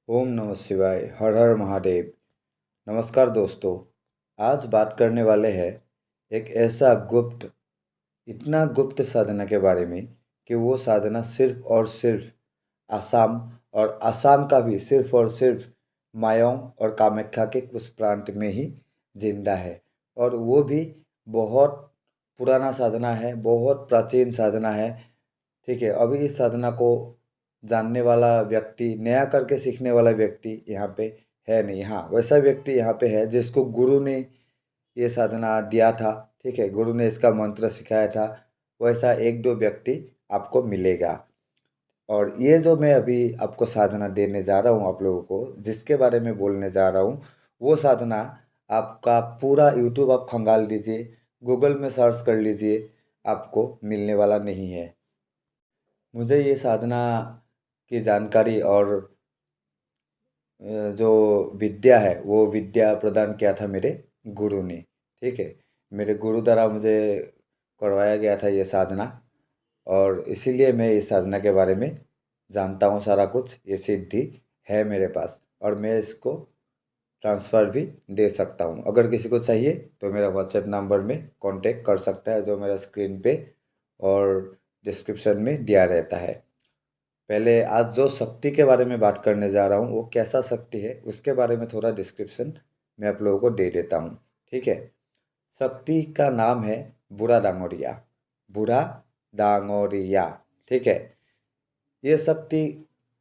ओम नमः शिवाय। हर हर महादेव। नमस्कार दोस्तों। आज बात करने वाले हैं एक ऐसा गुप्त, इतना गुप्त साधना के बारे में कि वो साधना सिर्फ और सिर्फ आसाम, और आसाम का भी सिर्फ और सिर्फ मायोंग और कामाख्या के उस प्रांत में ही जिंदा है। और वो भी बहुत पुराना साधना है, बहुत प्राचीन साधना है। ठीक है, अभी इस साधना को जानने वाला व्यक्ति, नया करके सीखने वाला व्यक्ति यहाँ पे है नहीं। हाँ, वैसा व्यक्ति यहाँ पे है जिसको गुरु ने ये साधना दिया था। ठीक है, गुरु ने इसका मंत्र सिखाया था। वैसा एक दो व्यक्ति आपको मिलेगा। और ये जो मैं अभी आपको साधना देने जा रहा हूँ, आप लोगों को जिसके बारे में बोलने जा रहा हूँ, वो साधना आपका पूरा यूट्यूब आप खंगाल दीजिए, गूगल में सर्च कर लीजिए, आपको मिलने वाला नहीं है। मुझे ये साधना की जानकारी और जो विद्या है वो विद्या प्रदान किया था मेरे गुरु ने। ठीक है, मेरे गुरु द्वारा मुझे करवाया गया था ये साधना, और इसीलिए मैं इस साधना के बारे में जानता हूँ सारा कुछ। ये सिद्धि है मेरे पास और मैं इसको ट्रांसफ़र भी दे सकता हूँ। अगर किसी को चाहिए तो मेरा व्हाट्सएप नंबर में कांटेक्ट कर सकता है, जो मेरा स्क्रीन पे और डिस्क्रिप्शन में दिया रहता है। पहले आज जो शक्ति के बारे में बात करने जा रहा हूँ, वो कैसा शक्ति है उसके बारे में थोड़ा डिस्क्रिप्शन मैं आप लोगों को दे देता हूँ। ठीक है, शक्ति का नाम है बुरा डांगोरिया। बुरा डांगोरिया। ठीक है, ये शक्ति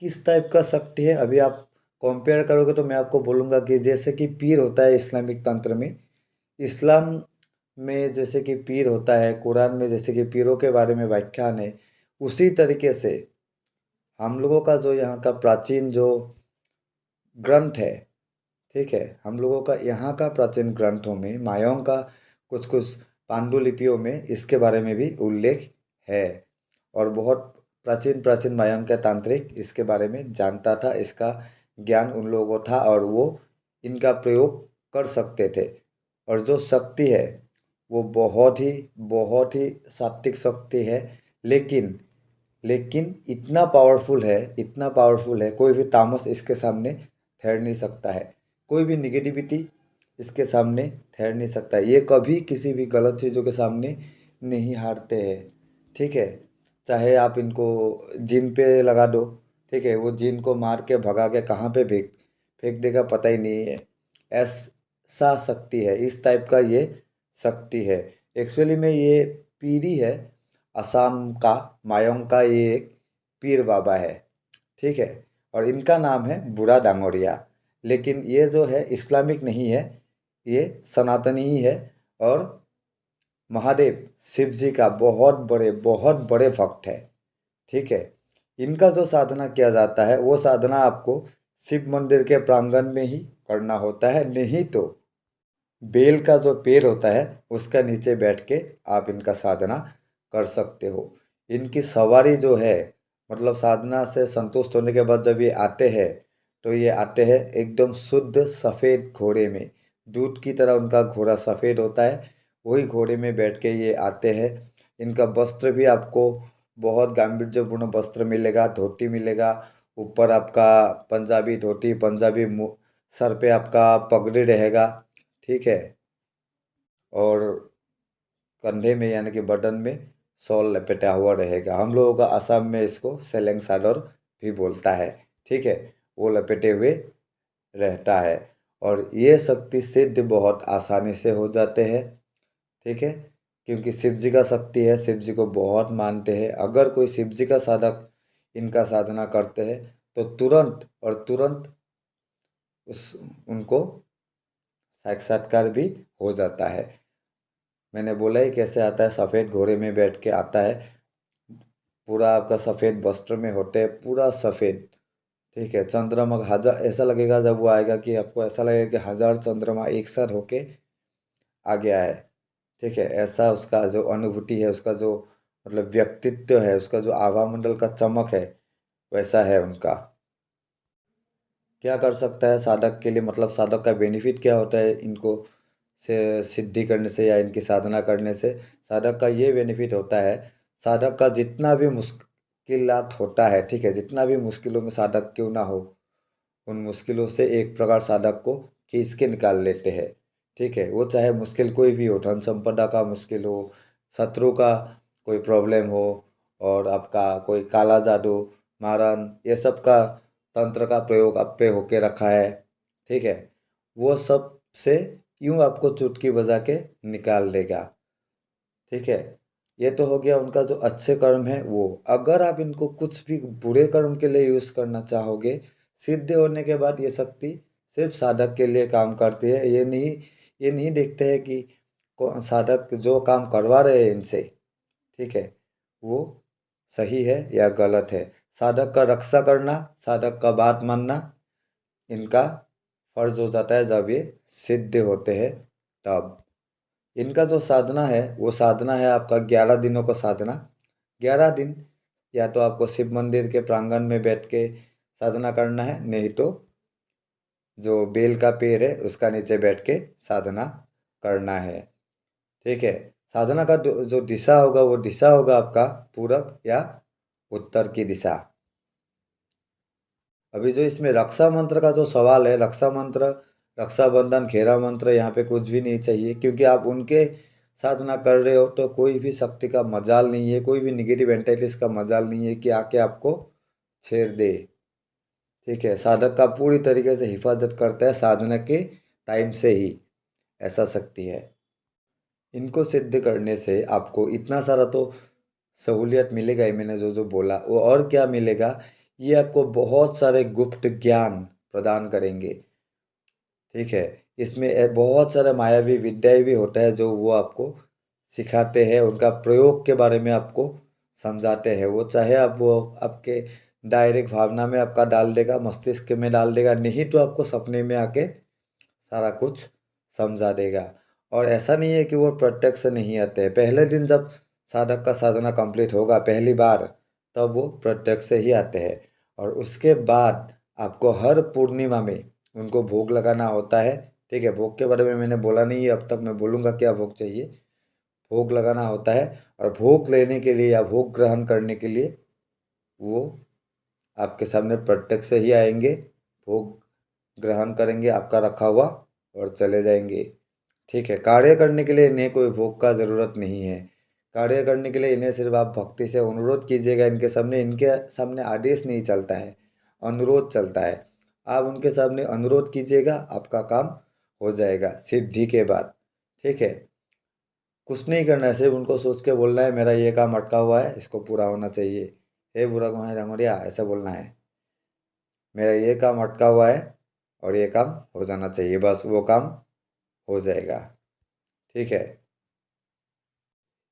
किस टाइप का शक्ति है, अभी आप कंपेयर करोगे तो मैं आपको बोलूँगा कि जैसे कि पीर होता है इस्लामिक तंत्र में, इस्लाम में जैसे कि पीर होता है, कुरान में जैसे कि पीरों के बारे में व्याख्यान है, उसी तरीके से हम लोगों का जो यहाँ का प्राचीन जो ग्रंथ है, ठीक है, हम लोगों का यहाँ का प्राचीन ग्रंथों में, मायोंग का कुछ कुछ पांडुलिपियों में इसके बारे में भी उल्लेख है। और बहुत प्राचीन प्राचीन मायोंग के तांत्रिक इसके बारे में जानता था, इसका ज्ञान उन लोगों को था और वो इनका प्रयोग कर सकते थे। और जो शक्ति है वो बहुत ही सात्विक शक्ति है। लेकिन लेकिन इतना पावरफुल है, इतना पावरफुल है, कोई भी तामस इसके सामने ठहर नहीं सकता है। कोई भी निगेटिविटी इसके सामने ठहर नहीं सकता है। ये कभी किसी भी गलत चीज़ों के सामने नहीं हारते हैं। ठीक है, चाहे आप इनको जिन पे लगा दो, ठीक है, वो जिन को मार के भगा के कहाँ पे फेंक फेंक देगा पता ही नहीं है। ऐसा शक्ति है, इस टाइप का ये शक्ति है। एक्चुअली में ये पीरी है, असम का मायोंग का ये एक पीर बाबा है। ठीक है, और इनका नाम है बुरा दांगोरिया। लेकिन ये जो है इस्लामिक नहीं है, ये सनातनी ही है। और महादेव शिव जी का बहुत बड़े भक्त है। ठीक है, इनका जो साधना किया जाता है वो साधना आपको शिव मंदिर के प्रांगण में ही करना होता है, नहीं तो बेल का जो पेड़ होता है उसका नीचे बैठ के आप इनका साधना कर सकते हो। इनकी सवारी जो है, मतलब साधना से संतुष्ट होने के बाद जब ये आते हैं, तो ये आते हैं एकदम शुद्ध सफ़ेद घोड़े में। दूध की तरह उनका घोड़ा सफ़ेद होता है, वही घोड़े में बैठ के ये आते हैं। इनका वस्त्र भी आपको बहुत गांभीर्यपूर्ण वस्त्र मिलेगा, धोती मिलेगा। ऊपर आपका पंजाबी धोती, पंजाबी सर पे आपका पगड़ी रहेगा। ठीक है, और कंधे में यानी कि बटन में शॉल लपेटा हुआ रहेगा। हम लोगों का असम में इसको सेलेंग साडोर भी बोलता है। ठीक है, वो लपेटे हुए रहता है। और ये शक्ति सिद्ध बहुत आसानी से हो जाते हैं। ठीक है, क्योंकि शिव जी का शक्ति है, शिव जी को बहुत मानते हैं। अगर कोई शिव जी का साधक इनका साधना करते हैं तो तुरंत और तुरंत उस उनको साक्षात्कार भी हो जाता है। मैंने बोला ही कैसे आता है, सफ़ेद घोड़े में बैठ के आता है। पूरा आपका सफ़ेद वस्त्र में होते हैं, पूरा सफ़ेद। ठीक है, चंद्रमा हजार ऐसा लगेगा जब वो आएगा कि आपको ऐसा लगेगा कि हजार चंद्रमा एक साथ होके आ गया है। ठीक है, ऐसा उसका जो अनुभूति है, उसका जो मतलब व्यक्तित्व है, उसका जो आभा मंडल का चमक है, वैसा है उनका। क्या कर सकता है साधक के लिए, मतलब साधक का बेनिफिट क्या होता है इनको से सिद्धि करने से या इनकी साधना करने से? साधक का ये बेनिफिट होता है, साधक का जितना भी मुश्किलात होता है, ठीक है, जितना भी मुश्किलों में साधक क्यों ना हो, उन मुश्किलों से एक प्रकार साधक को खींच के निकाल लेते हैं। ठीक है, वो चाहे मुश्किल कोई भी हो, धन संपदा का मुश्किल हो, शत्रु का कोई प्रॉब्लम हो, और आपका कोई काला जादू, मारन, ये सब का तंत्र का प्रयोग आप पे होके रखा है। ठीक है, वो सब से यूं आपको चुटकी बजा के निकाल देगा। ठीक है, ये तो हो गया उनका जो अच्छे कर्म है वो। अगर आप इनको कुछ भी बुरे कर्म के लिए यूज़ करना चाहोगे, सिद्ध होने के बाद ये शक्ति सिर्फ साधक के लिए काम करती है। ये नहीं देखते हैं कि साधक जो काम करवा रहे हैं इनसे, ठीक है, वो सही है या गलत है। साधक का रक्षा करना, साधक का बात मानना इनका फर्ज हो जाता है जब ये सिद्ध होते हैं तब। इनका जो साधना है वो साधना है आपका 11 दिनों का साधना। 11 दिन या तो आपको शिव मंदिर के प्रांगण में बैठ के साधना करना है, नहीं तो जो बेल का पेड़ है उसका नीचे बैठ के साधना करना है। ठीक है, साधना का जो दिशा होगा वो दिशा होगा आपका पूरब या उत्तर की दिशा। अभी जो इसमें रक्षा मंत्र का जो सवाल है, रक्षा मंत्र, रक्षाबंधन, घेरा मंत्र, यहाँ पे कुछ भी नहीं चाहिए, क्योंकि आप उनके साधना कर रहे हो तो कोई भी शक्ति का मजाल नहीं है, कोई भी निगेटिव एंटाइटिस का मजाल नहीं है कि आके आपको छेड़ दे। ठीक है, साधक का पूरी तरीके से हिफाजत करता है साधना के टाइम से ही, ऐसा शक्ति है। इनको सिद्ध करने से आपको इतना सारा तो सहूलियत मिलेगा ही, मैंने जो जो बोला वो, और क्या मिलेगा, ये आपको बहुत सारे गुप्त ज्ञान प्रदान करेंगे। ठीक है, इसमें बहुत सारे मायावी विद्याएं भी होता है जो वो आपको सिखाते हैं, उनका प्रयोग के बारे में आपको समझाते हैं। वो चाहे आप वो आपके डायरेक्ट भावना में आपका डाल देगा, मस्तिष्क में डाल देगा, नहीं तो आपको सपने में आके सारा कुछ समझा देगा। और ऐसा नहीं है कि वो प्रत्यक्ष नहीं आते हैं, पहले दिन जब साधक का साधना कंप्लीट होगा पहली बार, तब वो प्रत्यक्ष से ही आते हैं। और उसके बाद आपको हर पूर्णिमा में उनको भोग लगाना होता है। ठीक है, भोग के बारे में मैंने बोला नहीं है अब तक, मैं बोलूँगा क्या भोग चाहिए। भोग लगाना होता है, और भोग लेने के लिए या भोग ग्रहण करने के लिए वो आपके सामने प्रत्यक्ष से ही आएंगे, भोग ग्रहण करेंगे आपका रखा हुआ और चले जाएंगे। ठीक है, कार्य करने के लिए इन्हें कोई भोग का ज़रूरत नहीं है। कार्य करने के लिए इन्हें सिर्फ आप भक्ति से अनुरोध कीजिएगा इनके सामने आदेश नहीं चलता है, अनुरोध चलता है। आप उनके सामने अनुरोध कीजिएगा, आपका काम हो जाएगा सिद्धि के बाद। ठीक है, कुछ नहीं करना है, सिर्फ उनको सोच के बोलना है मेरा ये काम अटका हुआ है, इसको पूरा होना चाहिए। हे बुरा कुमार रंगोरिया, ऐसा बोलना है, मेरा ये काम अटका हुआ है और ये काम हो जाना चाहिए, बस वो काम हो जाएगा। ठीक है,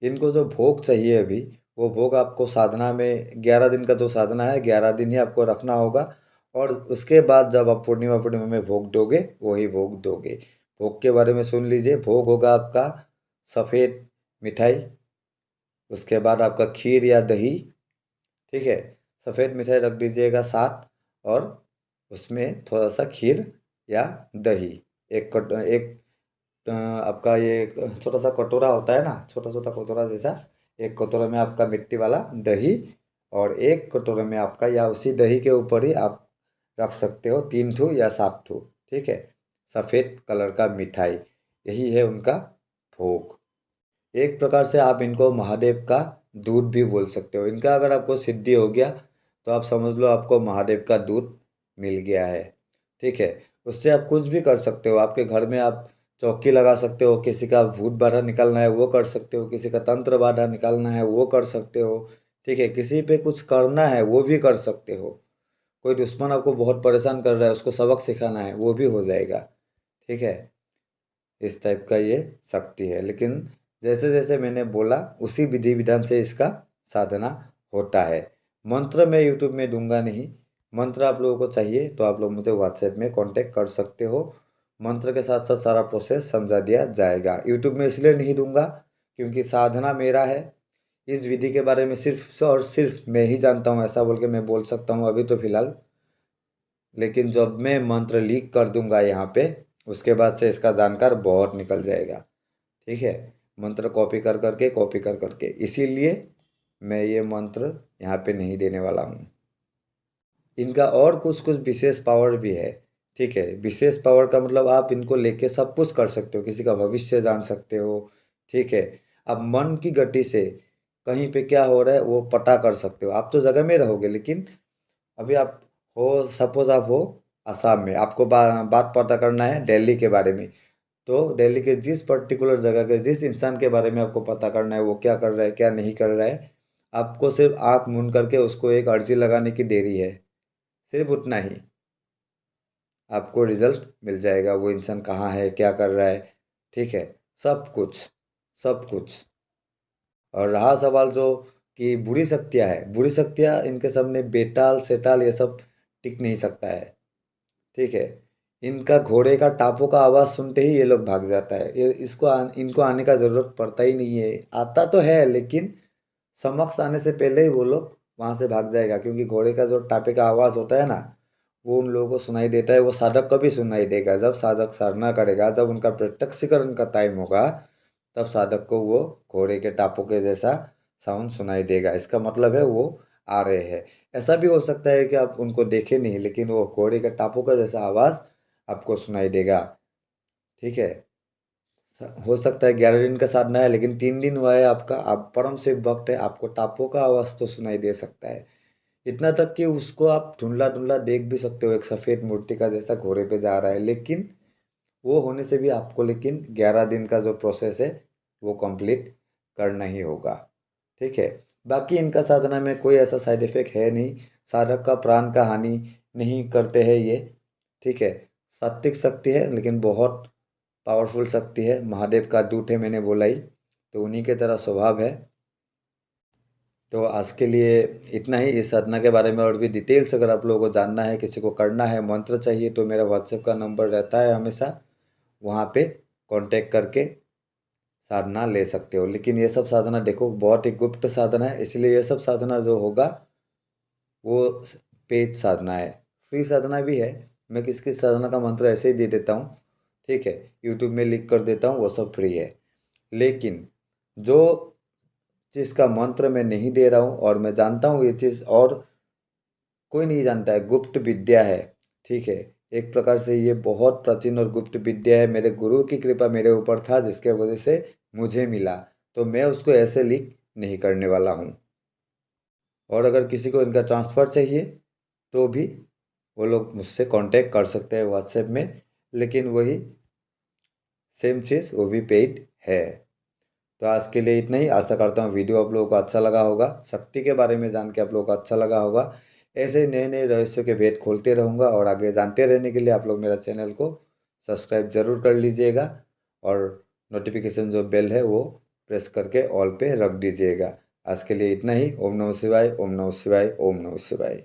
इनको जो भोग चाहिए अभी, वो भोग आपको साधना में 11 दिन का जो साधना है 11 दिन ही आपको रखना होगा। और उसके बाद जब आप पूर्णिमा पूर्णिमा में भोग दोगे वही भोग दोगे। भोग के बारे में सुन लीजिए, भोग होगा आपका सफ़ेद मिठाई, उसके बाद आपका खीर या दही। ठीक है, सफ़ेद मिठाई रख दीजिएगा साथ, और उसमें थोड़ा सा खीर या दही, एक आपका ये छोटा सा कटोरा होता है ना, छोटा छोटा कटोरा जैसा, एक कटोरे में आपका मिट्टी वाला दही, और एक कटोरे में आपका, या उसी दही के ऊपर ही आप रख सकते हो 3 ठू या 7 ठू। ठीक है, सफ़ेद कलर का मिठाई, यही है उनका भोग। एक प्रकार से आप इनको महादेव का दूध भी बोल सकते हो। इनका अगर आपको सिद्धि हो गया तो आप समझ लो आपको महादेव का दूध मिल गया है। ठीक है, उससे आप कुछ भी कर सकते हो। आपके घर में आप चौकी लगा सकते हो, किसी का भूत बाधा निकालना है वो कर सकते हो, किसी का तंत्र बाधा निकालना है वो कर सकते हो। ठीक है, किसी पे कुछ करना है वो भी कर सकते हो। कोई दुश्मन आपको बहुत परेशान कर रहा है, उसको सबक सिखाना है वो भी हो जाएगा। ठीक है, इस टाइप का ये शक्ति है। लेकिन जैसे जैसे मैंने बोला उसी विधि विधान से इसका साधना होता है। मंत्र मैं यूट्यूब में दूंगा नहीं। मंत्र आप लोगों को चाहिए तो आप लोग मुझे व्हाट्सएप में कांटेक्ट कर सकते हो। मंत्र के साथ साथ सारा प्रोसेस समझा दिया जाएगा। यूट्यूब में इसलिए नहीं दूंगा क्योंकि साधना मेरा है। इस विधि के बारे में सिर्फ और सिर्फ मैं ही जानता हूँ, ऐसा बोल के मैं बोल सकता हूँ अभी तो फिलहाल। लेकिन जब मैं मंत्र लीक कर दूंगा यहाँ पे, उसके बाद से इसका जानकार बहुत निकल जाएगा। ठीक है, मंत्र कॉपी कर करके, इसीलिए मैं ये मंत्र यहाँ पे नहीं देने वाला हूँ। इनका और कुछ कुछ विशेष पावर भी है। ठीक है, विशेष पावर का मतलब आप इनको लेके सब कुछ कर सकते हो, किसी का भविष्य जान सकते हो। ठीक है, आप मन की गति से कहीं पे क्या हो रहा है वो पता कर सकते हो। आप तो जगह में रहोगे, लेकिन अभी आप हो, सपोज आप हो असम में, आपको बात पता करना है दिल्ली के बारे में। तो दिल्ली के जिस पर्टिकुलर जगह के जिस इंसान के बारे में आपको पता करना है, वो क्या कर रहा है क्या नहीं कर रहा है, आपको सिर्फ आंख मूंद करके उसको एक अर्जी लगाने की देरी है, सिर्फ उतना ही। आपको रिजल्ट मिल जाएगा, वो इंसान कहाँ है क्या कर रहा है। ठीक है, सब कुछ, सब कुछ। और रहा सवाल जो कि बुरी शक्तियाँ है, बुरी शक्तियाँ इनके सामने बेताल सेताल ये सब टिक नहीं सकता है। ठीक है, इनका घोड़े का टापों का आवाज़ सुनते ही ये लोग भाग जाता है। ये इनको आने का ज़रूरत पड़ता ही नहीं है। आता तो है, लेकिन समक्ष आने से पहले ही वो लोग वहाँ से भाग जाएगा, क्योंकि घोड़े का जो टापे का आवाज़ होता है ना, वो उन लोगों को सुनाई देता है। वो साधक को भी सुनाई देगा। जब साधक साधना करेगा, जब उनका प्रत्यक्षीकरण का टाइम होगा, तब साधक को वो घोड़े के टापों के जैसा साउंड सुनाई देगा। इसका मतलब है वो आ रहे हैं। ऐसा भी हो सकता है कि आप उनको देखे नहीं, लेकिन वो घोड़े के टापों का जैसा आवाज़ आपको सुनाई देगा। ठीक है, हो सकता है 11 दिन का साधना है, लेकिन 3 दिन हुआ है आपका, आप परम शिव भक्त है, आपको टापों का आवाज़ तो सुनाई दे सकता है। इतना तक कि उसको आप धुंधला धुंधला देख भी सकते हो, एक सफ़ेद मूर्ति का जैसा घोड़े पे जा रहा है। लेकिन वो होने से भी आपको लेकिन 11 दिन का जो प्रोसेस है वो कंप्लीट करना ही होगा। ठीक है, बाकी इनका साधना में कोई ऐसा साइड इफेक्ट है नहीं। साधक का प्राण का हानि नहीं करते हैं ये। ठीक है, सात्विक शक्ति है, लेकिन बहुत पावरफुल शक्ति है। महादेव का दूत है, मैंने बोला ही, तो उन्हीं के तरह स्वभाव है। तो आज के लिए इतना ही। इस साधना के बारे में और भी डिटेल्स अगर आप लोगों को जानना है, किसी को करना है, मंत्र चाहिए, तो मेरा व्हाट्सएप का नंबर रहता है हमेशा, वहाँ पे कांटेक्ट करके साधना ले सकते हो। लेकिन ये सब साधना देखो बहुत ही गुप्त साधना है, इसलिए ये सब साधना जो होगा वो पेड साधना है। फ्री साधना भी है, मैं किस किस साधना का मंत्र ऐसे ही दे देता हूँ। ठीक है, यूट्यूब में लिख कर देता हूँ, वो सब फ्री है। लेकिन जो चीज़ का मंत्र मैं नहीं दे रहा हूँ और मैं जानता हूँ ये चीज़ और कोई नहीं जानता है, गुप्त विद्या है। ठीक है, एक प्रकार से ये बहुत प्राचीन और गुप्त विद्या है। मेरे गुरु की कृपा मेरे ऊपर था, जिसके वजह से मुझे मिला, तो मैं उसको ऐसे लीक नहीं करने वाला हूँ। और अगर किसी को इनका ट्रांसफ़र चाहिए तो भी वो लोग मुझसे कांटेक्ट कर सकते हैं व्हाट्सएप में, लेकिन वही सेम चीज़ वो भी पेड है। तो आज के लिए इतना ही। आशा करता हूँ वीडियो आप लोगों को अच्छा लगा होगा, शक्ति के बारे में जान के आप लोगों को अच्छा लगा होगा। ऐसे ही नए नए रहस्यों के भेद खोलते रहूँगा, और आगे जानते रहने के लिए आप लोग मेरा चैनल को सब्सक्राइब जरूर कर लीजिएगा, और नोटिफिकेशन जो बेल है वो प्रेस करके ऑल पे रख दीजिएगा। आज के लिए इतना ही। ओम नमः शिवाय, ओम नमः शिवाय, ओम नमः शिवाय।